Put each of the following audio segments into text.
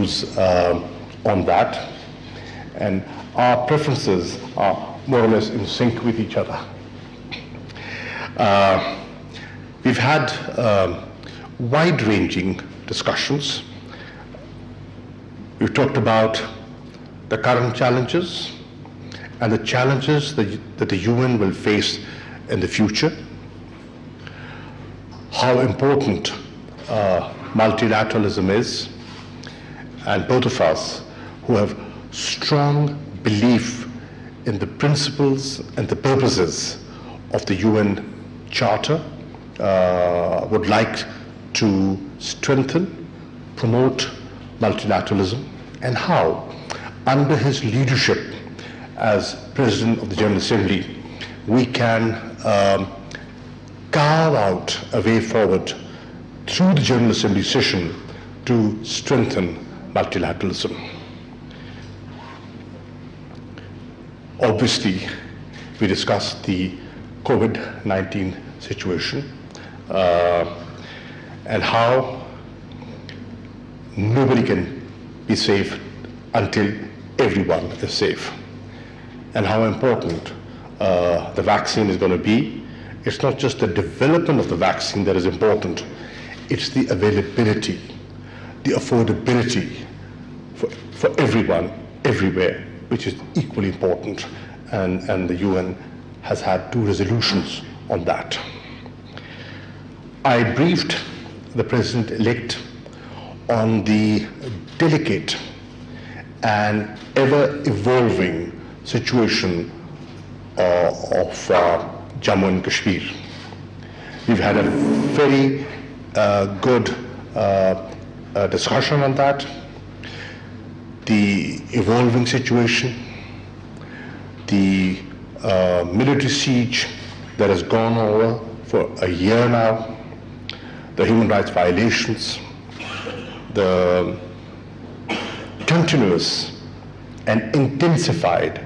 views on that, and our preferences are more or less in sync with each other. We've had wide-ranging discussions. We've talked about the current challenges and the challenges that the UN will face in the future, how important multilateralism is, and both of us who have strong belief in the principles and the purposes of the UN Charter would like to strengthen, promote multilateralism, and how, under his leadership as President of the General Assembly, we can carve out a way forward through the General Assembly session to strengthen multilateralism. Obviously, we discussed the COVID-19 situation and how nobody can be safe until everyone is safe, and how important the vaccine is going to be. It's not just the development of the vaccine that is important, it's the availability, the affordability for everyone, everywhere, which is equally important, and the UN has had 2 resolutions on that. I briefed the President-elect on the delicate and ever-evolving situation of Jammu and Kashmir. We've had a very good discussion on that. The evolving situation, the military siege that has gone over for a year now, the human rights violations, the continuous and intensified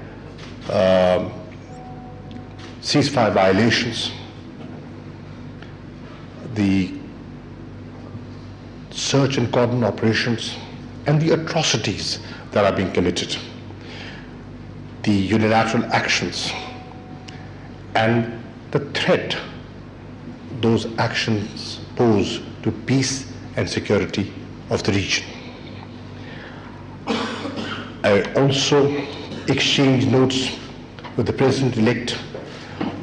ceasefire violations, the search and cordon operations, and the atrocities that are being committed, the unilateral actions, and the threat those actions pose to peace and security of the region. I also exchanged notes with the President-elect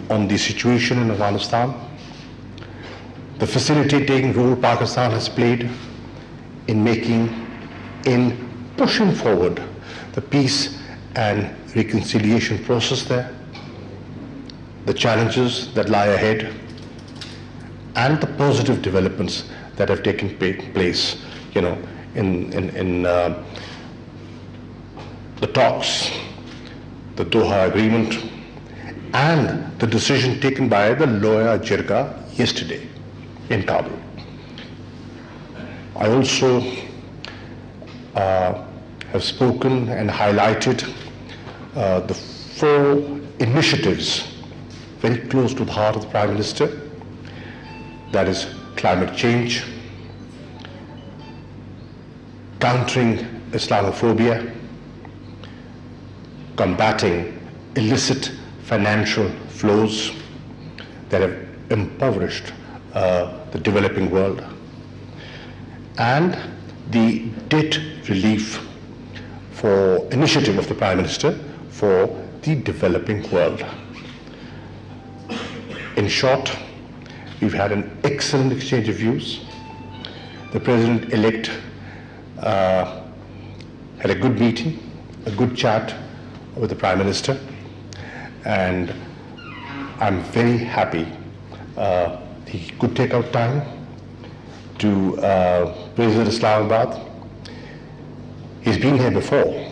on the situation in Afghanistan, the facilitating role Pakistan has played in pushing forward the peace and reconciliation process there, the challenges that lie ahead, and the positive developments that have taken place, in the talks, the Doha Agreement, and the decision taken by the Loya Jirga yesterday in Kabul. I also have spoken and highlighted the 4 initiatives very close to the heart of the Prime Minister. That is climate change, countering Islamophobia, combating illicit financial flows that have impoverished the developing world, and the debt relief initiative of the Prime Minister for the developing world. In short, we've had an excellent exchange of views. The President-elect had a good meeting, a good chat with the Prime Minister, and I'm very happy he could take out time to visit Islamabad. He's been here before,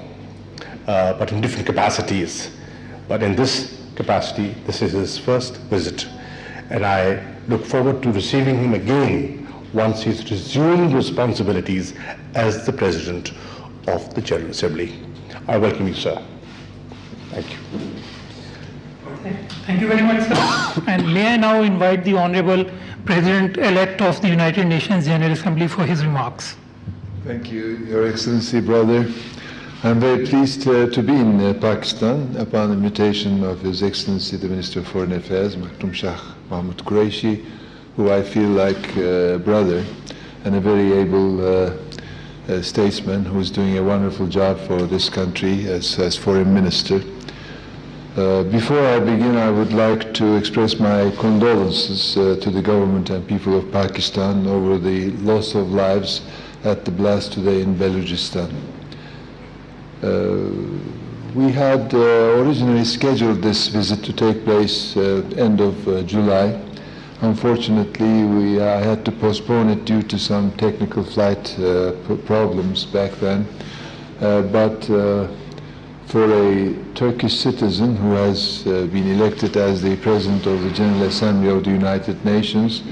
but in different capacities. But in this capacity, this is his first visit, and I look forward to receiving him again once he's resumed responsibilities as the President of the General Assembly. I welcome you, sir. Thank you. Thank you very much, sir. And may I now invite the Honorable President-elect of the United Nations General Assembly for his remarks. Thank you, Your Excellency, brother. I'm very pleased to be in Pakistan upon invitation of His Excellency, the Minister of Foreign Affairs, Shah Mahmood Qureshi, who I feel like a brother and a very able statesman who is doing a wonderful job for this country as Foreign Minister. Before I begin, I would like to express my condolences to the government and people of Pakistan over the loss of lives at the blast today in Balochistan. We had originally scheduled this visit to take place end of July. Unfortunately, I had to postpone it due to some technical flight problems back then. But for a Turkish citizen who has been elected as the President of the General Assembly of the United Nations,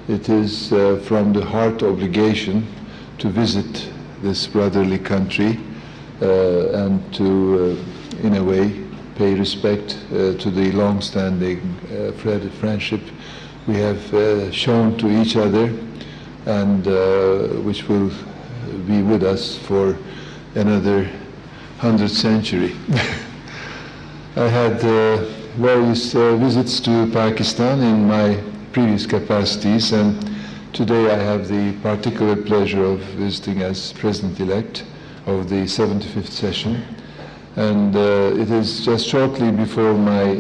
it is from the heart obligation to visit this brotherly country and to, in a way, pay respect to the long-standing friendship we have shown to each other, and which will be with us for another 100th century. I had various visits to Pakistan in my previous capacities, and today I have the particular pleasure of visiting as President-elect of the 75th session. And it is just shortly before my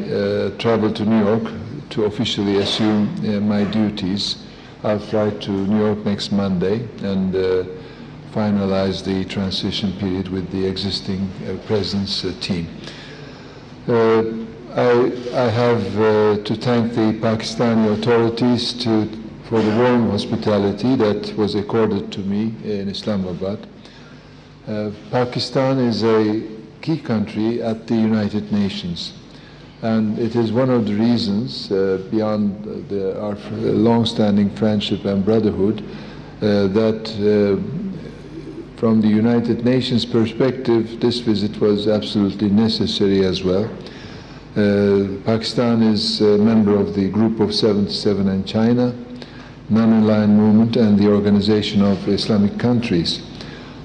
travel to New York to officially assume my duties. I'll fly to New York next Monday and finalize the transition period with the existing President's team. I have to thank the Pakistani authorities for the warm hospitality that was accorded to me in Islamabad. Pakistan is a key country at the United Nations, and it is one of the reasons, beyond our long-standing friendship and brotherhood, that from the United Nations perspective, this visit was absolutely necessary as well. Pakistan is a member of the Group of 77 and China, Non-Aligned Movement, and the Organization of Islamic Countries.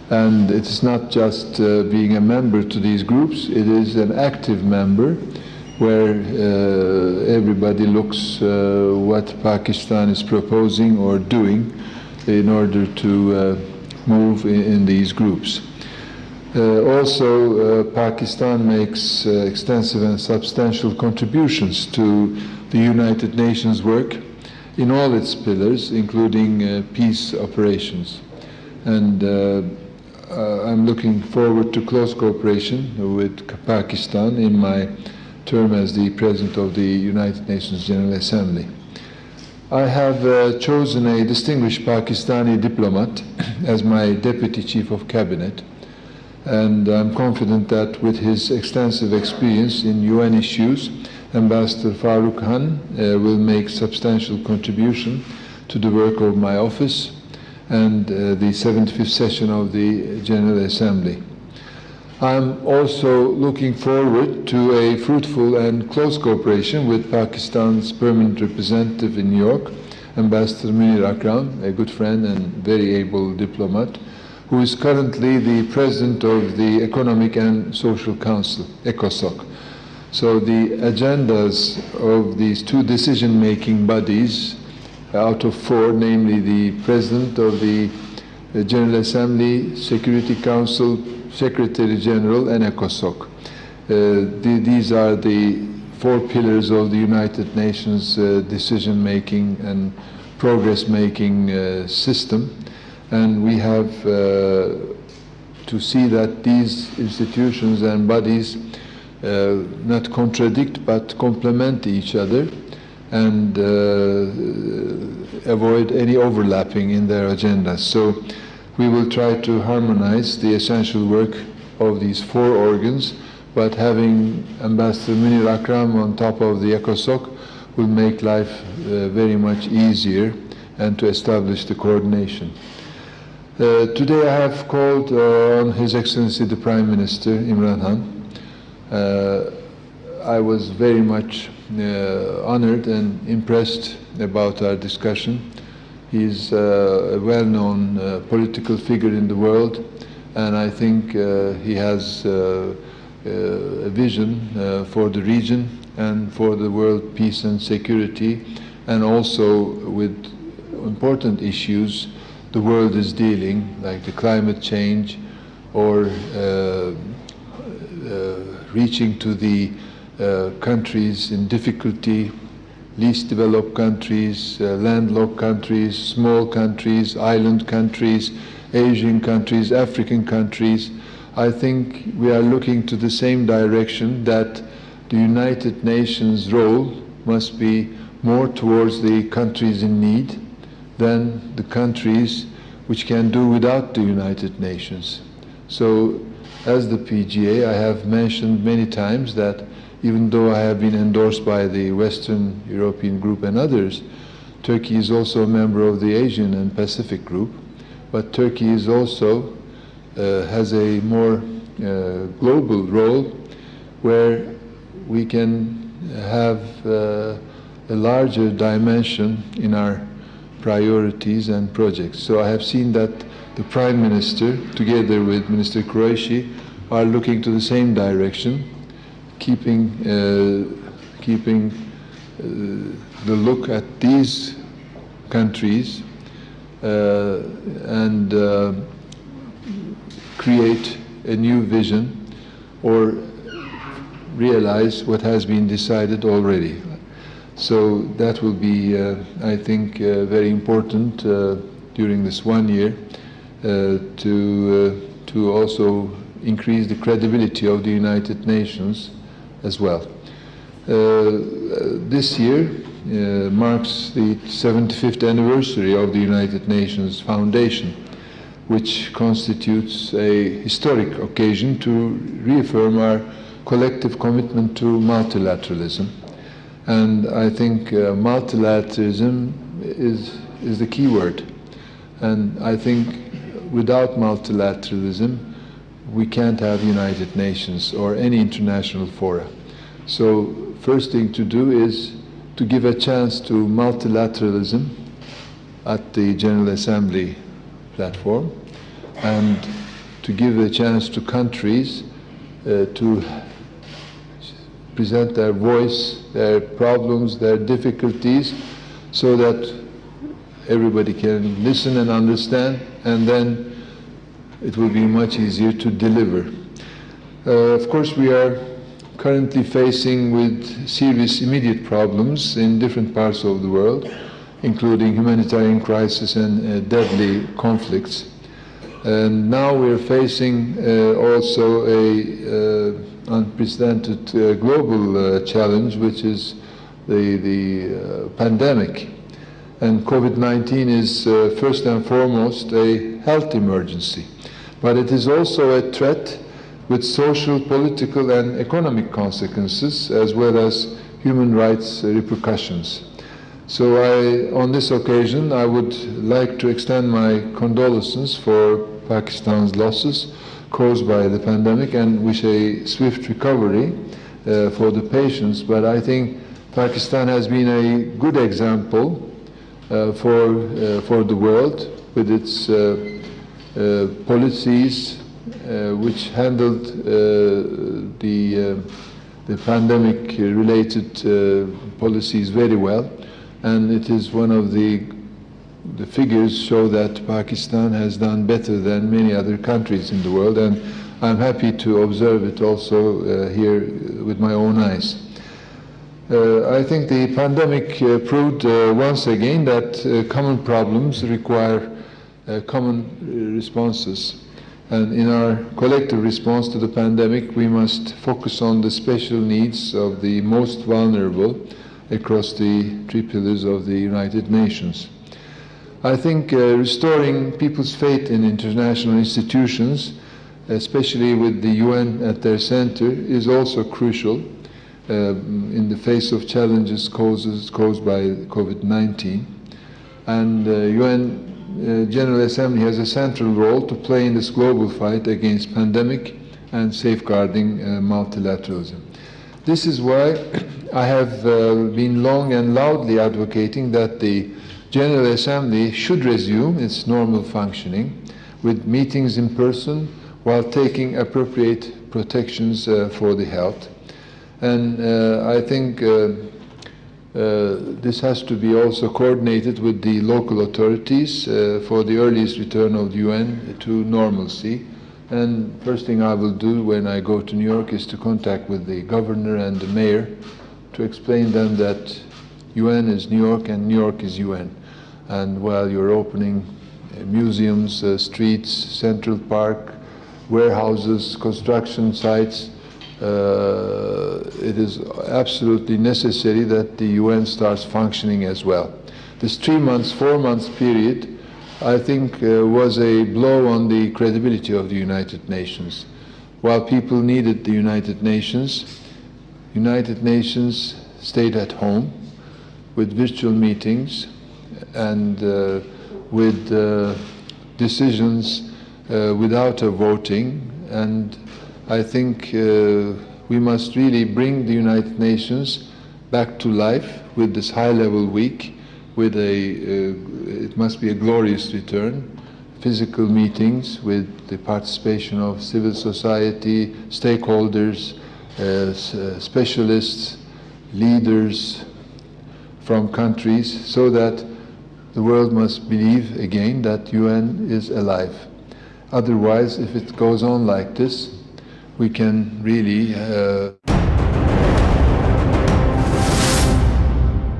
And it is not just being a member to these groups, it is an active member where everybody looks what Pakistan is proposing or doing in order to move in these groups. Also, Pakistan makes extensive and substantial contributions to the United Nations work in all its pillars, including peace operations. And I'm looking forward to close cooperation with Pakistan in my term as the President of the United Nations General Assembly. I have chosen a distinguished Pakistani diplomat as my Deputy Chief of Cabinet, and I'm confident that with his extensive experience in UN issues, Ambassador Farooq Khan will make substantial contribution to the work of my office and the 75th session of the General Assembly. I'm also looking forward to a fruitful and close cooperation with Pakistan's permanent representative in New York, Ambassador Munir Akram, a good friend and very able diplomat, who is currently the President of the Economic and Social Council, ECOSOC. So the agendas of these two decision-making bodies out of four, namely the President of the General Assembly, Security Council, Secretary General, and ECOSOC. These are the four pillars of the United Nations decision-making and progress-making system. And we have to see that these institutions and bodies not contradict but complement each other and avoid any overlapping in their agendas. So we will try to harmonize the essential work of these four organs, but having Ambassador Munir Akram on top of the ECOSOC will make life very much easier and to establish the coordination. Today I have called on His Excellency the Prime Minister, Imran Khan. I was very much honored and impressed about our discussion. He's a well-known political figure in the world, and I think he has a vision for the region and for the world peace and security, and also with important issues the world is dealing, like the climate change, or reaching to the countries in difficulty, least developed countries, landlocked countries, small countries, island countries, Asian countries, African countries. I think we are looking to the same direction, that the United Nations role must be more towards the countries in need than the countries which can do without the United Nations. So, as the PGA, I have mentioned many times that even though I have been endorsed by the Western European Group and others, Turkey is also a member of the Asian and Pacific Group, but Turkey is also has a more global role, where we can have a larger dimension in our priorities and projects. So I have seen that the Prime Minister, together with Minister Qureshi, are looking to the same direction, keeping the look at these countries and create a new vision, or realize what has been decided already. So that will be, I think, very important during this 1 year to also increase the credibility of the United Nations as well. This year marks the 75th anniversary of the United Nations Foundation, which constitutes a historic occasion to reaffirm our collective commitment to multilateralism. And I think multilateralism is the key word. And I think without multilateralism, we can't have United Nations or any international fora. So first thing to do is to give a chance to multilateralism at the General Assembly platform, and to give a chance to countries to present their voice, their problems, their difficulties, so that everybody can listen and understand, and then it will be much easier to deliver. Of course, we are currently facing with serious immediate problems in different parts of the world, including humanitarian crisis and deadly conflicts. And now we're facing also a unprecedented global challenge, which is the pandemic. And COVID-19 is first and foremost a health emergency, but it is also a threat with social, political, and economic consequences, as well as human rights repercussions. So on this occasion, I would like to extend my condolences for Pakistan's losses caused by the pandemic, and wish a swift recovery for the patients. But I think Pakistan has been a good example for the world, with its policies which handled the pandemic-related policies very well. And it is one of the figures show that Pakistan has done better than many other countries in the world, and I'm happy to observe it also here with my own eyes. I think the pandemic proved once again that common problems require common responses. And in our collective response to the pandemic, we must focus on the special needs of the most vulnerable across the three pillars of the United Nations. I think restoring people's faith in international institutions, especially with the UN at their center, is also crucial in the face of challenges caused by COVID-19. And UN General Assembly has a central role to play in this global fight against pandemic and safeguarding multilateralism. This is why I have been long and loudly advocating that the General Assembly should resume its normal functioning with meetings in person while taking appropriate protections for the health. And I think this has to be also coordinated with the local authorities for the earliest return of the UN to normalcy. And first thing I will do when I go to New York is to contact with the governor and the mayor to explain them that UN is New York and New York is UN. And while you're opening museums, streets, Central Park, warehouses, construction sites, it is absolutely necessary that the UN starts functioning as well. This 3 months, 4 months period, I think was a blow on the credibility of the United Nations. While people needed the United Nations stayed at home with virtual meetings and with decisions without a voting. And I think we must really bring the United Nations back to life with this high-level week, with it must be a glorious return, physical meetings with the participation of civil society, stakeholders, specialists, leaders from countries, so that the world must believe again that UN is alive. Otherwise, if it goes on like this, we can really